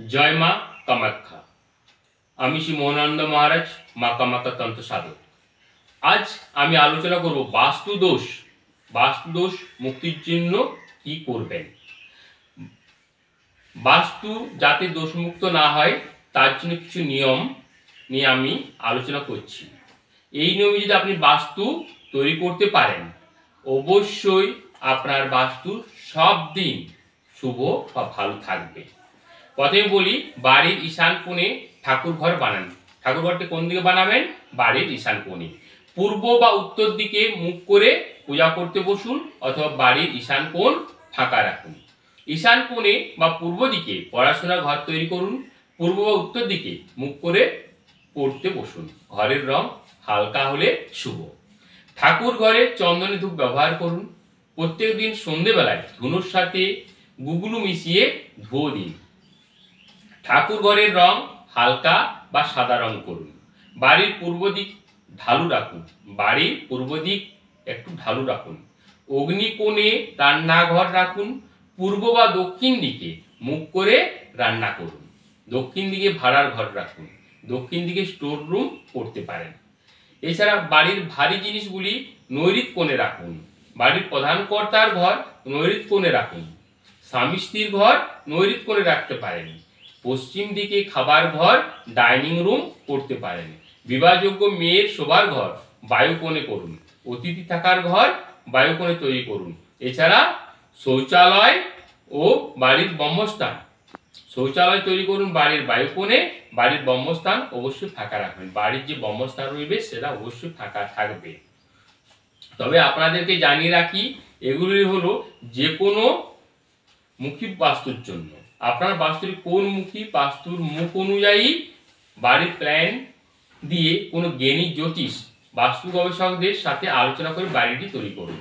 জয় মা কামাখ্যা। আমি শ্রী মোহনানন্দ মহারাজ, মা কামাখ্যা তন্ত্র সাধক। আজ আমি আলোচনা করব বাস্তু দোষ। বাস্তু দোষ মুক্তির জন্য কি করবেন। বাস্তু যাতে দোষমুক্ত না হয় তার জন্য কিছু নিয়ম নিয়ে আমি আলোচনা করছি। এই নিয়মে যদি আপনি বাস্তু তৈরি করতে পারেন, অবশ্যই আপনার বাস্তু সব দিন শুভ বা ভালো থাকবে। প্রথমে বলি, বাড়ির ঈশান কোণে ঠাকুর ঘর বানান। ঠাকুর ঘরটি কোন দিকে বানাবেন? বাড়ির ঈশান কোণে। পূর্ব বা উত্তর দিকে মুখ করে পূজা করতে বসুন, অথবা বাড়ির ঈশান কোণ ফাঁকা রাখুন। ঈশান কোণে বা পূর্ব দিকে পড়াশোনার ঘর তৈরি করুন। পূর্ব বা উত্তর দিকে মুখ করে পড়তে বসুন। ঘরের রং হালকা হলে শুভ। ঠাকুর ঘরে চন্দনে ধূপ ব্যবহার করুন। প্রত্যেক দিন সন্ধেবেলায় ধুনোর সাথে গুগলু মিশিয়ে ধুয়ো দিন। ঠাকুর ঘরের রং হালকা বা সাদা রং করুন। বাড়ির পূর্ব দিক ঢালু রাখুন। বাড়ির পূর্ব দিক একটু ঢালু রাখুন। অগ্নিকোণে রান্নাঘর রাখুন। পূর্ব বা দক্ষিণ দিকে মুখ করে রান্না করুন। দক্ষিণ দিকে ভাড়ার ঘর রাখুন। দক্ষিণ দিকে স্টোর রুম করতে পারেন। এছাড়া বাড়ির ভারী জিনিসগুলি নৈঋত কোণে রাখুন। বাড়ির প্রধান কর্তার ঘর নৈঋত কোণে রাখুন। স্বামী স্ত্রীর ঘর নৈঋত কোণে রাখতে পারেন। পশ্চিম দিকে খাবার ঘর ডাইনিং রুম করতে পারেন। বিবাহযোগ্য মেয়ের শোবার ঘর বায়ু কোণে করুন। অতিথি থাকার ঘর বায়ু কোণে তৈরি করুন। এছাড়া শৌচালয় ও বাড়ির ব্রহ্মস্থান, শৌচালয় তৈরি করুন বাড়ির বায়ু কোণে। বাড়ির ব্রহ্মস্থান অবশ্যই ফাঁকা রাখবেন। বাড়ির যে ব্রহ্মস্থান রইবে সেটা অবশ্যই ফাঁকা থাকবে। তবে আপনাদেরকে জানিয়ে রাখি, এগুলি হলো যে কোনো মুখী বাস্তুর জন্য। আপনার বাস্তুর কোন মুখী, বাস্তুর মুখ অনুযায়ী বাড়ির প্ল্যান দিয়ে কোনো জ্ঞানী জ্যোতিষ বাস্তু গবেষকদের সাথে আলোচনা করে বাড়িটি তৈরি করুন।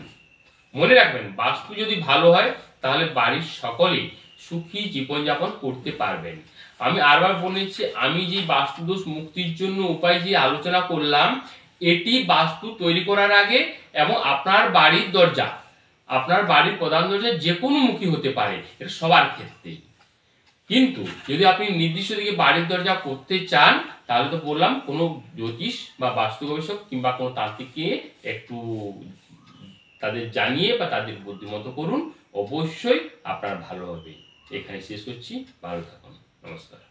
মনে রাখবেন, বাস্তু যদি ভালো হয় তাহলে বাড়ির সকলে সুখী জীবনযাপন করতে পারবেন। আমি আরবার বলেছি, আমি যে বাস্তু দোষ মুক্তির জন্য উপায় যে আলোচনা করলাম, এটি বাস্তু তৈরি করার আগে এবং আপনার বাড়ির দরজা, আপনার বাড়ির প্রধান দরজা যে কোনো মুখী হতে পারে, এটা সবার ক্ষেত্রে। কিন্তু যদি আপনি নির্দিষ্ট দিকে বাড়ির দরজা করতে চান, তাহলে তো বললাম কোনো জ্যোতিষ বা বাস্তু গবেষক কিংবা কোনো তান্ত্রিককে একটু তাদের জানিয়ে বা তাদের বুদ্ধিমতো করুন, অবশ্যই আপনার ভালো হবে। এখানে শেষ করছি। ভালো থাকুন। নমস্কার।